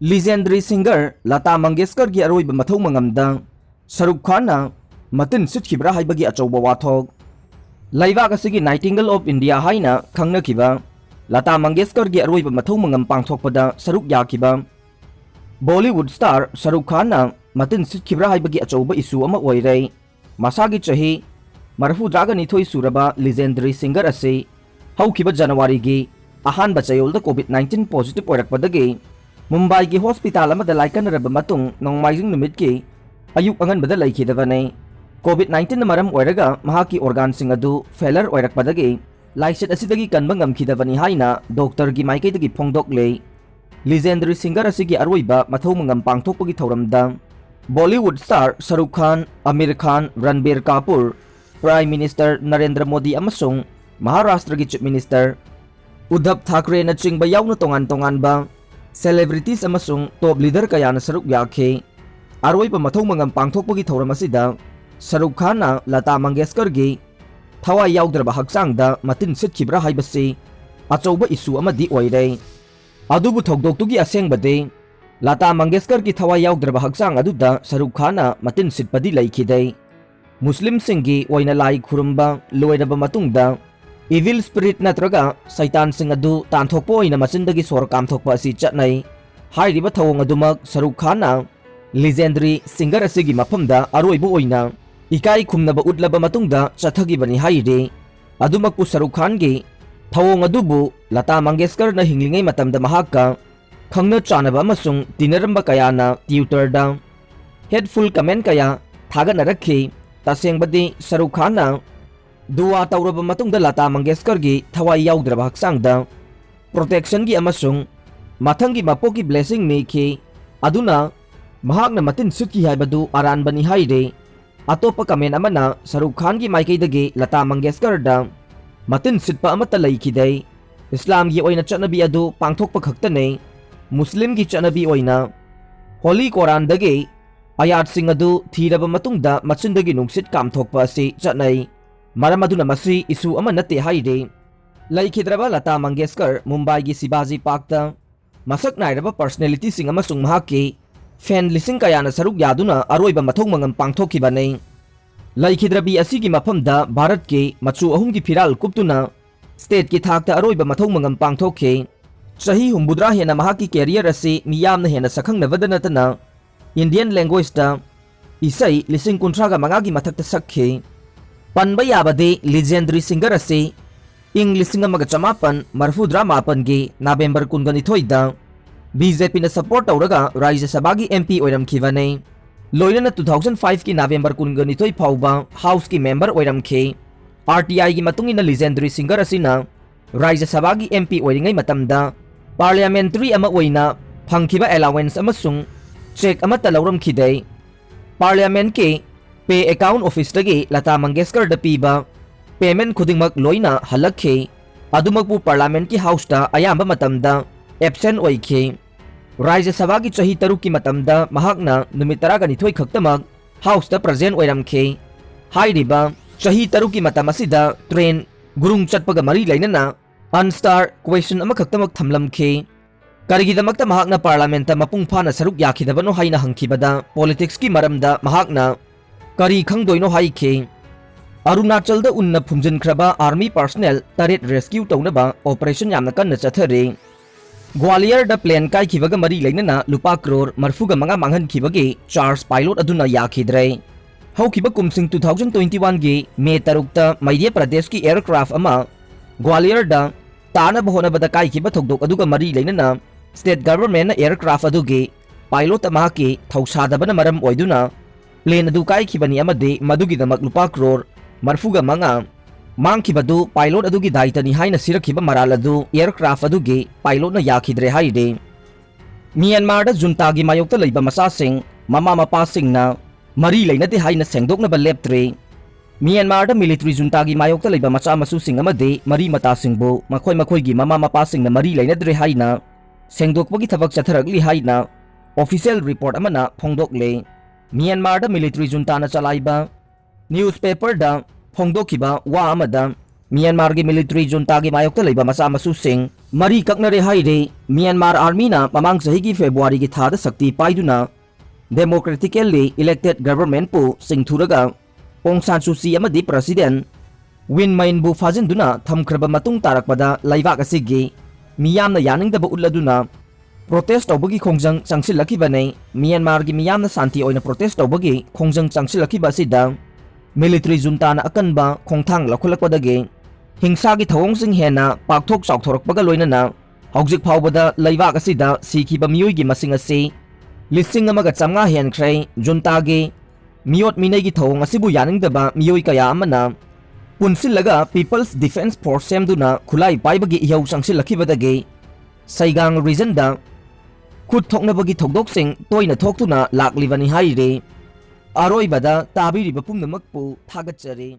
Legendary singer Lata Mangeshkar की अरोइब मथौ मंगमदा Shahrukh Khan मतिन सिटखिब्रा हाइबगी अचौबा वाथोक लैबाक असगी Nightingale of India हाइना खंगनखिबा Lata Mangeshkar की अरोइब मथौ मंगम पांगथोकपदा सरुक याखिबा बॉलीवुड स्टार शाहरुख खान मतिन सिटखिब्रा हाइबगी अचौबा इशू अमा ओइरे मसागी चही मरफुद्रागा निथोई सुरबा लीजेंडरी सिंगर असे हौखिबा जनवरी की अहानब चयोलदा कोविड-19 पॉजिटिव ओइरकपदगी मुंबई की हॉस्पिटल लाइकनरब नोंमाइजिंग नुमित की अयुक अंगनबद लैखिदबने कोविड-19 मरम ओइरगा महाकी ऑर्गन फेलर ओइरकपदगी लाइसेट असिदगी कनबा ngमखिदबनी हाइना डॉक्टर की माइकैदगी फोंदोकले लीजेंडरी सिंगर असिगी अरोइबा मथौ मंगम पांगथोकपगी थौरमदा Bollywood star Shahrukh Khan, Aamir Khan, Ranbir Kapoor, prime minister Narendra Modi अमसुंग महाराष्ट्र की चीफ मिनिस्टर उद्धव ठाकरे न चिंगबा याउना तोंगान तोंगानबा सेलेब्रिटीज अमसुंग टॉप लीडर कयाना सरुक याखे अरोइबा मथौ मंगम पांगथोकपगी थौरम असिदा शाहरुख खान लता मंगेशकर की थवाई याउद्रबा हक्चांगदा मतिन सिटखिब्रा हाइबसी अचौबा इशू अमदी ओइरे अदुबु थौदोक्तुगी असेंगबदे लता मंगेशकर की थवाई याउद्रबा हक्चांग अदुदा शाहरुख खान मतिन सिटपदी लैखिदे मुस्लिम सिंगी ओइना लाई खुरुंबा लोइरबा मतुंगदा इविल स्पिरिट नत्रगा सैतान सिंह अदु तानथोकपो ओइना मचिंदगी सोर कामथोकपा असि चटनै हाइरिबा थवोंग अदुमक शाहरुख खान लीजेंडरी सिंगर असिगी मफमदा अरोइबो ओइना इकाई खुमनबा उटलबा मतुंगदा चथगिबनी हाइरे अदुमकपु शाहरुख खान गी थवोंग अदुबु लता मंगेशकर न हिंगलिंगै मतमदा महाका खंगना चानबा अमसुंग तिनरंबा कयाना ट्विटरदा हेडफुल कमेंट कया थागनरखि तसेंगबदी शाहरुख खान दुआ तौरबा मतुंगदा लता मंगेशकर की थवाई याउद्रबा हक्चांगदा प्रोटेक्शन की अमसुंग मथंगी मपोकी ब्लेसिंग नीखि अदुना महाकना मतिन सिटखि हाइबदु अरानबनी हाइरे अतोपा कमेंट अमना शाहरुख खान की माइकैदगी लता मंगेशकर दा मतिन सिटपा अमता लैखिदे इस्लाम की ओइना चटनबी अदु पांगथोकपा खक्तने मुस्लिम की चटनबी ओइना होली कुरान दगे आयात सिंह अदु थीरबा मतुंगदा मचिंदगी नुंगसिट कामथोकपा असि चटनै मरम अदुना मसी इशू अमा नते हाइरे लैखिद्रबा लता मंगेशकर मुंबई की शिवाजी पार्कता मसक नाइरबा पर्सनैलिटी सिंह अमसुंग महाकी फैन लिसिंग कयाना सरुक यादुना अरोइबा मथौ मंगम पांगथोखिबने लैखिद्रबी असिगी मफमदा भारत के मचु अहुम की फिराल कुप्तुना स्टेट की थाकता अरोइबा मथौ मंगम पांगथोखे चही हुम्बुद्रा हेना महाकी कैरियर असे मियामना हेना सखंगनबदा नतना इंडियन लैंग्वेजता इसै लिसिंग कुंथ्रागा मंगागी मथक्ता सक्खे पनबा याबदे लीजेंडरी सिंगर असे इंग लिसिंग अमगा चमापन मरफुद्रा मापन की नवेंबर कुनगनिथोइदा बीजेपी ने सपोर्ट तौरगा राज्य सभा की एमपी ओइरमखिबने लोइनना 2005 की नवेंबर कुनगनिथोइ फाउबा हाउस की मेंबर ओइरमखे आरटीआई की मतुंगिना लीजेंडरी सिंगर असिना राज्य सभा की एमपी ओइरिंगै मतमदा पार्लियामेंट्री अमा ओइना फंखिबा अलाउंस अमसुंग चेक अमता लौरमखिदे पार्लियामेंट के पे अकाउंट ऑफिस तगे लता मंगेशकर द पीबा पेमेंट खुदिंगमक लोइना हलक्खे अदुमकपु पार्लियामेंट की हाउस ता अयाम्बा मतमदा एब्सेंट ओइखे राज्य सभा की चही तरुक की मतमदा महाकना नुमित 12 खक्तमक हाउस ता प्रेजेंट ओइरमखे हाइरिबा चही तरुक की मतम असिदा ट्रेन गुरुंग चटपगा मरी लैनना अनस्टार क्वेश्चन अमा खक्तमक थमलमखे करिगिदमक्ता महाकना पार्लियामेंट ता मपुंग फाना सरुक याखिदबनो हाइना हंखिबदा पॉलिटिक्स की मरमदा महाकना करी खंगदोइनो हाइखे अरुणाचल दा उन्ना फुमजिनख्रबा आर्मी पर्सनल तरेट रेस्क्यू तौनबा ऑपरेशन यामना कन्ना चथरे ग्वालियर दा प्लेन काइखिबगा मरी लैनना लुपा करोड़ मरफुगा मंगा मांगहनखिबगे चार्ज पायलट अदुना याखिद्रे हौखिबा कुमसिंग 2021 गे मे तरुक्ता मध्य प्रदेश की एयरक्राफ्ट अमा ग्वालियर दा तानब होनबदा काइखिबा थौदोक अदुगा मरी लैनना स्टेट गवर्नमेंट एयरक्राफ्ट अदुगे पायलट अमा के थौसादबना मरम ओइदुना प्लेन अदु काइखिबनी अमदे मदुगिदमक लुपा करोड़ मरफुगा मंगा मांगखिबदु पायलट अदुगी दायित्वनी हाइना सिरखिबा मराल अदु एयरक्राफ्ट अदुगे पायलटना याखिद्रे हाइरे म्यांमार दा जुंतागी मायोक्ता लैबा मसासिंग ममा मपासिंगना मरी लैनदे हाइना सेंगदोकनबा लेप्त्रे म्यांमार दा मिलिटरी जुंतागी मायोक्ता लैबा मचा मसुसिंग अमदे मरी मतासिंगबु मखोय मखोयगी ममा मपासिंगना मरी लैनद्रे हाइना सेंगदोकपगी थबक चथरगली हाइना ऑफिशियल रिपोर्ट अमना फोंदोकले म्यांमार दा मिलिटरी जुंताना चलाइबा न्यूज़पेपर दा फोंदोखिबा वा अमदा म्यांमार की मिलिट्री जुंता की मायोक्ता लेबा मचा मसुसिंग मरी कक्नरे हाइरे म्यांमार आर्मी ना ममांग सही की फेब्रुआरी की थाद शक्ति पाइदुना डेमोक्रेटिकली इलेक्टेड गवर्नमेंट पु सिंथुरगा ओंग सान सूची अमदी प्रेसिडेंट विन माइन बु फाजिंदुना थमख्रबा मतुंग तारकपदा लाइवाक असिगी मियामना यानिंगदबा उल्लदुना प्रोटेस्ट तौबगी खोंजंग चंगसिलखिबने म्यांमार की मियामना शांति ओइना प्रोटेस्ट तौबगी खोंजंग चंगसिलखिबा असिदा मिलिट्री जुंताना अकनबा खोंथांग लखुलकपदगे हिंसा की थवोंगसिंग हेना पाकथोक चाउथोरकपगा लोइनना हौजिक फावबदा लाइवाक असिदा सिखिबा मियोइगी मसिंग असि लिसिंग अमगा चंगा हेनख्रै जुंतागे मियोट मिनैगी थवोंग असिबु यानिंगदबा मियोइ कया अमना पुनसिलगा पीपल्स डिफेंस फोर्स सेमदुना खुलाई पाइबगी इहौ चंगसिलखिबदगे सैगांग रीजनदा खुद थोकनबगी थौदोकसिंग तोइना थोक्तुना लाक्लिबनि हाइरे अरोइबदा ताबिरिबा पुमनमकपु थागतचरे।